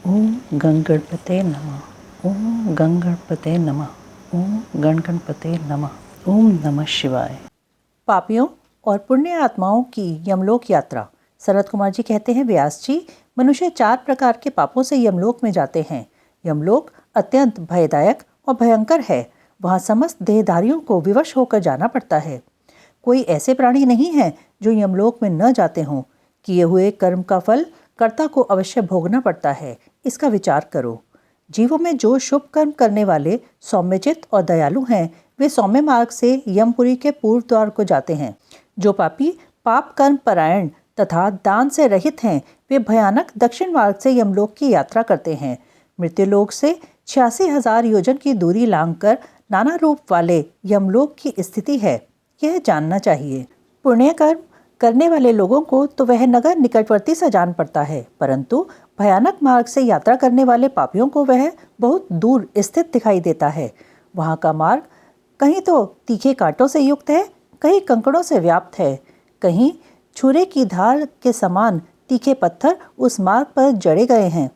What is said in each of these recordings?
ओम गणगणपते नमः। ओम गणगणपते नमः। ओम गणगणपते नमः। ओम नमः शिवाय। पापियों और पुण्य आत्माओं की यमलोक यात्रा। सनत कुमार जी कहते हैं, व्यास जी, मनुष्य 4 प्रकार के पापों से यमलोक में जाते हैं। यमलोक अत्यंत भयदायक और भयंकर है। वहाँ समस्त देहधारियों को विवश होकर जाना पड़ता है। कोई ऐसे प्राणी नहीं है जो यमलोक में न जाते हों। किए हुए कर्म का फल कर्ता को अवश्य भोगना पड़ता है। इसका विचार करो। जीवों में जो शुभ कर्म करने वाले सौम्यचित्त और दयालु हैं, वे सौम्य मार्ग से यमपुरी के पूर्व द्वार को जाते हैं। जो पापी पाप कर्म परायण तथा दान से रहित हैं, वे भयानक दक्षिण मार्ग से यमलोक की यात्रा करते हैं। मृत्युलोक से 86,000 योजन की दूरी लांघकर नाना रूप वाले यमलोक की स्थिति है, यह जानना चाहिए। पुण्य कर्म करने वाले लोगों को तो वह नगर निकटवर्ती सा जान पड़ता है, परंतु भयानक मार्ग से यात्रा करने वाले पापियों को वह बहुत दूर स्थित दिखाई देता है। वहाँ का मार्ग कहीं तो तीखे कांटों से युक्त है, कहीं कंकड़ों से व्याप्त है, कहीं छुरे की धार के समान तीखे पत्थर उस मार्ग पर जड़े गए हैं,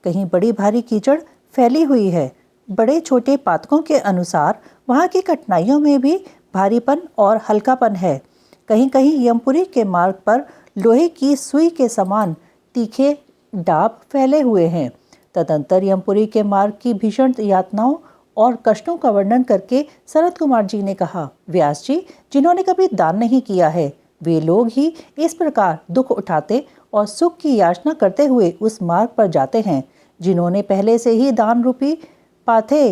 कहीं बड़ी भारी कीचड़ फैली हुई है। बड़े छोटे पातकों के अनुसार वहाँ की कठिनाइयों में भी भारीपन और हल्कापन है। कहीं कहीं यमपुरी के मार्ग पर लोहे की सुई के समान तीखे डाब फैले हुए हैं। तदंतर यमपुरी के मार्ग की भीषण यातनाओं और कष्टों का वर्णन करके सनत कुमार जी ने कहा, व्यास जी, जिन्होंने कभी दान नहीं किया है, वे लोग ही इस प्रकार दुख उठाते और सुख की याचना करते हुए उस मार्ग पर जाते हैं। जिन्होंने पहले से ही दान रूपी पाथे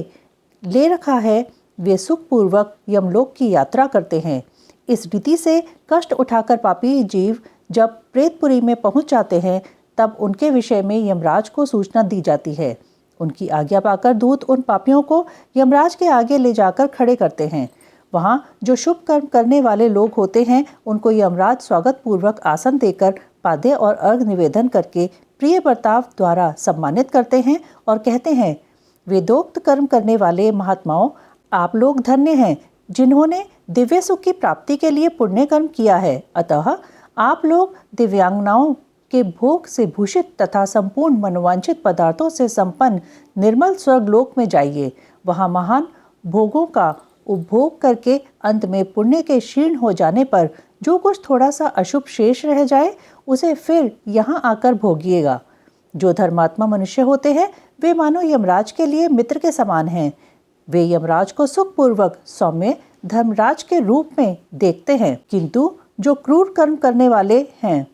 ले रखा है, वे सुखपूर्वक यमलोक की यात्रा करते हैं। इस रीति से कष्ट उठाकर पापी जीव जब प्रेतपुरी में पहुंच जाते हैं, तब उनके विषय में यमराज को सूचना दी जाती है। उनकी आज्ञा पाकर दूत उन पापियों को यमराज के आगे ले जाकर खड़े करते हैं। वहाँ जो शुभ कर्म करने वाले लोग होते हैं, उनको यमराज स्वागत पूर्वक आसन देकर पाद्य और अर्घ निवेदन करके प्रिय बर्ताव द्वारा सम्मानित करते हैं और कहते हैं, वेदोक्त कर्म करने वाले महात्माओं, आप लोग धन्य हैं जिन्होंने दिव्य सुख की प्राप्ति के लिए पुण्य कर्म किया है। अतः आप लोग दिव्यांगनाओं के भोग से भूषित तथा संपूर्ण मनोवांछित पदार्थों से संपन्न निर्मल स्वर्गलोक में जाइए। वहाँ महान भोगों का उपभोग करके अंत में पुण्य के क्षीण हो जाने पर जो कुछ थोड़ा सा अशुभ शेष रह जाए, उसे फिर यहाँ आकर भोगिएगा। जो धर्मात्मा मनुष्य होते हैं, वे मानो यमराज के लिए मित्र के समान हैं। वे यमराज को सुखपूर्वक सौम्य धर्मराज के रूप में देखते हैं, किंतु जो क्रूर कर्म करने वाले हैं,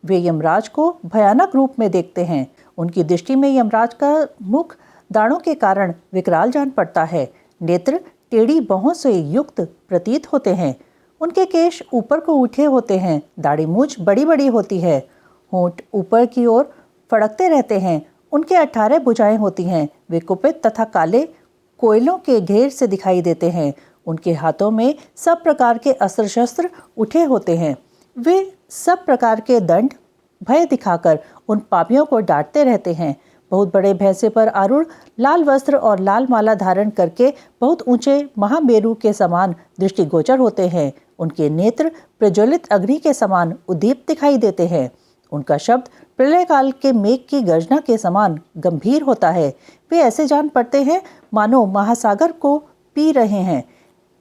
वे यमराज को भयानक रूप में देखते हैं। उनकी दृष्टि में यमराज का मुख दाढ़ों के कारण विकराल जान पड़ता है। नेत्र टेढ़ी बाहों से युक्त प्रतीत होते हैं। उनके केश ऊपर को उठे होते हैं। दाढ़ी मूछ बड़ी बड़ी होती है। होंठ ऊपर की ओर फड़कते रहते हैं। उनके 18 भुजाएं होती हैं। वे कुपित तथा काले कोयलों के घेर से दिखाई देते हैं। उनके हाथों में सब प्रकार के अस्त्र शस्त्र उठे होते हैं। वे सब प्रकार के दंड भय दिखाकर उन पापियों को डांटते रहते हैं। बहुत बड़े भैंसे पर आरूढ़ लाल वस्त्र और लाल माला धारण करके बहुत ऊंचे महामेरु के समान दृष्टिगोचर होते हैं। उनके नेत्र प्रज्वलित अग्नि के समान उद्दीप्त दिखाई देते हैं। उनका शब्द प्रलय काल के मेघ की गर्जना के समान गंभीर होता है। वे ऐसे जान पड़ते हैं मानो महासागर को पी रहे हैं,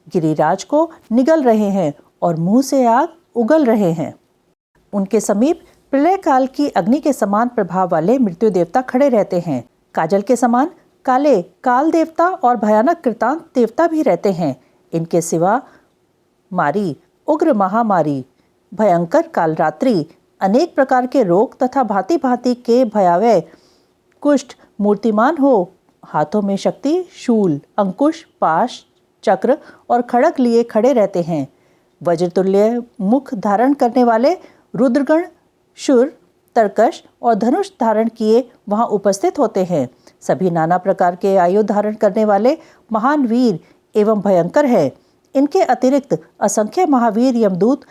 गिरिराज को निगल रहे हैं और मुंह से आग उगल रहे हैं। उनके समीप प्रलय काल की अग्नि के समान प्रभाव वाले मृत्यु देवता खड़े रहते हैं। काजल के समान काले काल देवता और भयानक कृतांत देवता भी रहते हैं। इनके सिवा मारी, उग्र महामारी, भयंकर कालरात्रि, अनेक प्रकार के रोग तथा भांति भांति के भयावह कुष्ठ मूर्तिमान हो हाथों में शक्ति, शूल, अंकुश, पाश, चक्र और खड़ग लिए खड़े रहते हैं। वज्रतुल्य मुख धारण करने वाले रुद्रगण, शूर, तरकश और धनुष धारण किए वहां उपस्थित होते हैं। सभी नाना प्रकार के आयुध धारण करने वाले महान वीर एवं भयंकर है। इनके अतिरिक्त असंख्य महावीर यमदूत,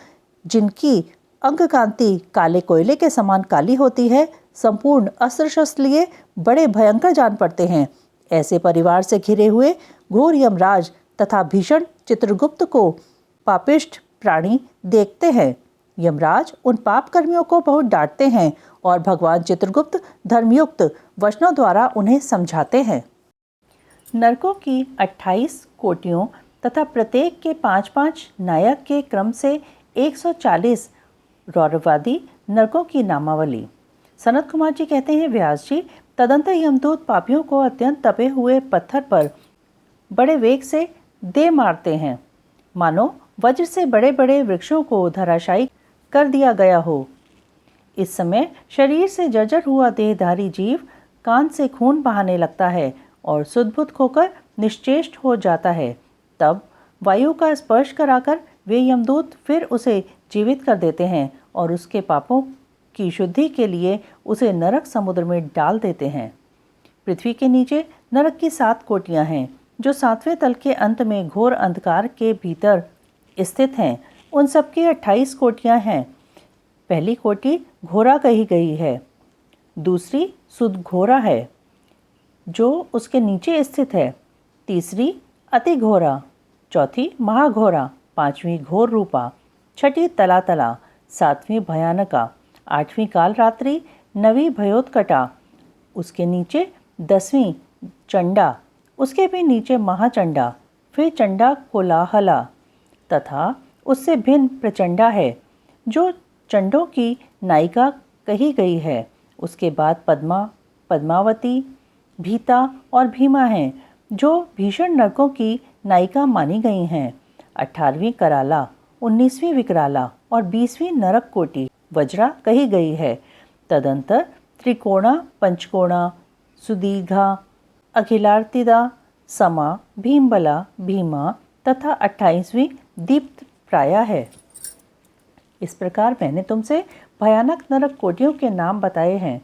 जिनकी अंगकांति काले कोयले के समान काली होती है, संपूर्ण अस्त्र शस्त्र लिए बड़े भयंकर जान पड़ते हैं। ऐसे परिवार से घिरे हुए घोर यमराज तथा भीषण चित्रगुप्त को पापिष्ठ प्राणी देखते हैं। यमराज उन पाप कर्मियों को बहुत डांटते हैं और भगवान चित्रगुप्त धर्मयुक्त वचनों द्वारा उन्हें समझाते हैं। नरकों की 28 कोटियों तथा प्रत्येक के 5-5 नायक के क्रम से 140 रौरववादी नरकों की नामावली। सनत कुमार जी कहते हैं, व्यास जी, तदंतर यमदूत पापियों को अत्यंत तपे हुए पत्थर पर बड़े वेग से दे मारते हैं, मानो वज्र से बड़े बड़े वृक्षों को धराशायी कर दिया गया हो। इस समय शरीर से जर्जर हुआ देहधारी जीव कान से खून बहाने लगता है और सुदबुद खोकर निश्चेष्ट हो जाता है। तब वायु का स्पर्श कराकर वे यमदूत फिर उसे जीवित कर देते हैं और उसके पापों की शुद्धि के लिए उसे नरक समुद्र में डाल देते हैं। पृथ्वी के नीचे नरक की 7 कोटियां हैं, जो 7वें तल के अंत में घोर अंधकार के भीतर स्थित हैं। उन सबकी 28 कोटियां हैं। पहली कोटि घोरा कही गई है, दूसरी सुदघोरा है जो उसके नीचे स्थित है, तीसरी अति घोरा, चौथी महाघोरा, 5वीं घोर रूपा, 6ठी तलातला, 7वीं भयानका, 8वीं कालरात्रि, 9वीं भयोत्कटा, उसके नीचे 10वीं चंडा, उसके भी नीचे महाचंडा, फिर चंडा कोलाहला तथा उससे भिन्न प्रचंडा है जो चंडों की नायिका कही गई है। उसके बाद पद्मा, पद्मावती, भीता और भीमा हैं जो भीषण नरकों की नायिका मानी गई हैं। 18वीं कराला, 19वीं विकराला और 20वीं नरक कोटि वज्रा कही गई है। तदंतर त्रिकोणा, पंचकोणा, सुदीघा, अखिलार्तिदा, समा, भीमबला, भीमा तथा 28वीं दीप्त प्राया है। इस प्रकार मैंने तुमसे भयानक नरक कोटियों के नाम बताए हैं।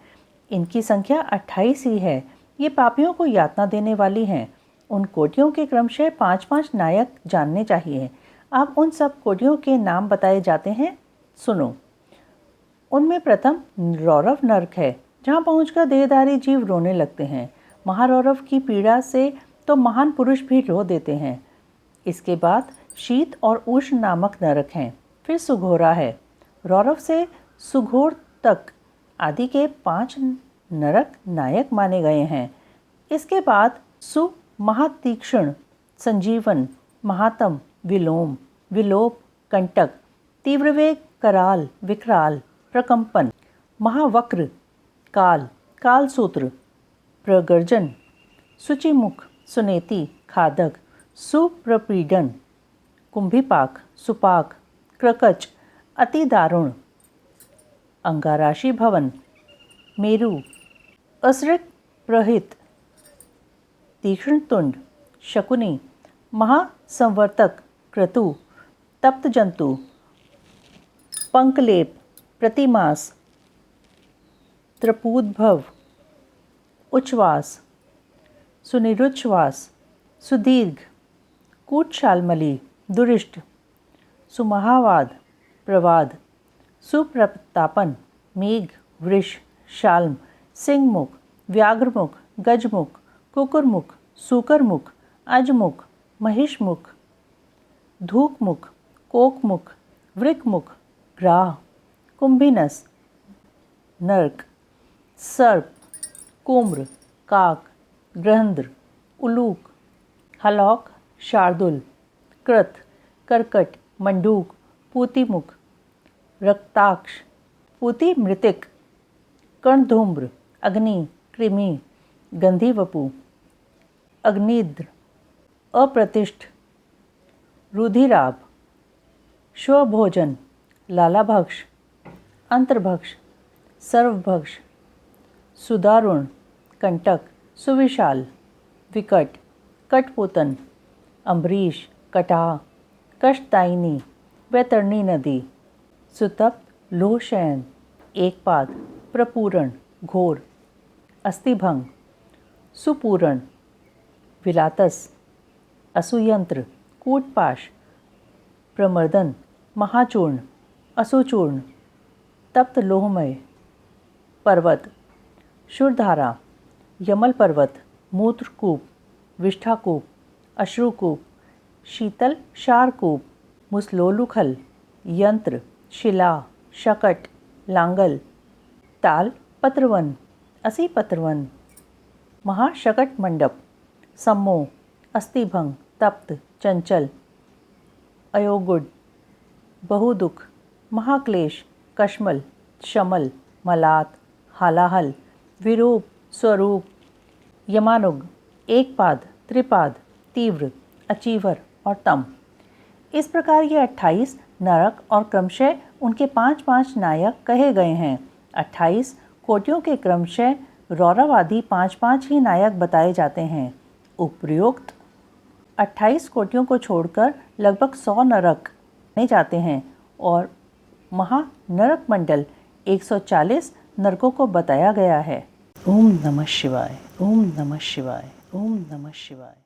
इनकी संख्या 28 ही है। ये पापियों को यातना देने वाली हैं। उन कोटियों के क्रमशः 5-5 नायक जानने चाहिए। अब उन सब कोटियों के नाम बताए जाते हैं, सुनो। उनमें प्रथम रौरव नरक है, जहाँ पहुंचकर देहधारी जीव रोने लगते हैं। महारौरव की पीड़ा से तो महान पुरुष भी रो देते हैं। इसके बाद शीत और उष्ण नामक नरक हैं। फिर सुघोरा है। रौरव से सुघोर तक आदि के 5 नरक नायक माने गए हैं। इसके बाद महातीक्ष्ण, संजीवन, महातम, विलोम, विलोप, कंटक, तीव्रवेग, कराल, विकराल, प्रकंपन, महावक्र, काल, कालसूत्र, प्रगर्जन, सुचिमुख, सुनेति, खादक, सुप्रपीडन, कुंभिपाक, सुपाक, क्रकच, अति दारुण, अंगाराशि भवन, मेरु, असृक प्रहित, तीक्ष्ण तुंड, शकुनी, महासंवर्तक, क्रतु, तप्त जंतु, पंकलेप, प्रतिमास, त्रपूद्भव, उच्छ्वास, सुनिरुच्छ्वास, सुदीर्घ, कूटशालमली, दुरिष्ट, सुमहावाद, प्रवाद, सुप्रतापन, मेघ, वृष, शाल्म, सिंहमुख, व्याघ्रमुख, गजमुख, कुकुरमुख, सूकरमुख, अजमुख, महिषमुख, धूकमुख, कोकमुख, वृकमुख, ग्राह, कुंभिनस, नर्क, सर्प, कुम्र, काक, गृहंद्र, उलूक, हलौक, शार्दुल, कृत, कर्कट, मंडूक, पूतिमुख, रक्ताक्ष, पूति मृतिक, कर्णधूम्र, अग्नि, कृमि, गंधीवपु, अग्निद्र, अप्रतिष्ठ, रुधिराभ, स्वभोजन, लालाभक्ष, अंतर्भक्ष, सर्वभक्ष, सुदारुण, कंटक, सुविशाल, विकट, कटपुतन, अम्बरीश, कटाह, कष्टदायिनी, वैतरणी नदी, सुतप्त, लोहशयन, एकपाद, प्रपूरण, घोर, अस्थिभंग, सुपूरण, विलातस, असुयंत्र, कूटपाश, प्रमर्दन, महाचूर्ण, असुचूर्ण, तप्त लोहमय, पर्वत, शुरधारा, यमल पर्वत, मूत्रकूप, विष्ठाकूप, अश्रुकूप, शीतल शारकूप, मुसलोलुखल, यंत्र, शिला, शकट, लांगल, ताल पत्रवन, असी पत्रवन, महाशकट मंडप, सम्मोह, अस्थिभंग, तप्त, चंचल, अयोगुड, बहुदुख, महाक्लेश, कश्मल, शमल, मलात, हालाहल, विरूप, स्वरूप, यमानुग, एकपाद, त्रिपाद, तीव्र, अचीवर और तम। इस प्रकार ये 28 नरक और क्रमशः उनके 5-5 नायक कहे गए हैं। 28 कोटियों के क्रमशः रौरव आदि 5-5 ही नायक बताए जाते हैं। उपयुक्त 28 कोटियों को छोड़कर लगभग 100 नरक माने जाते हैं और महानरक मंडल 140 नरकों को बताया गया है। ओम नमः शिवाय, ओम नमः शिवाय, ओम नमः शिवाय।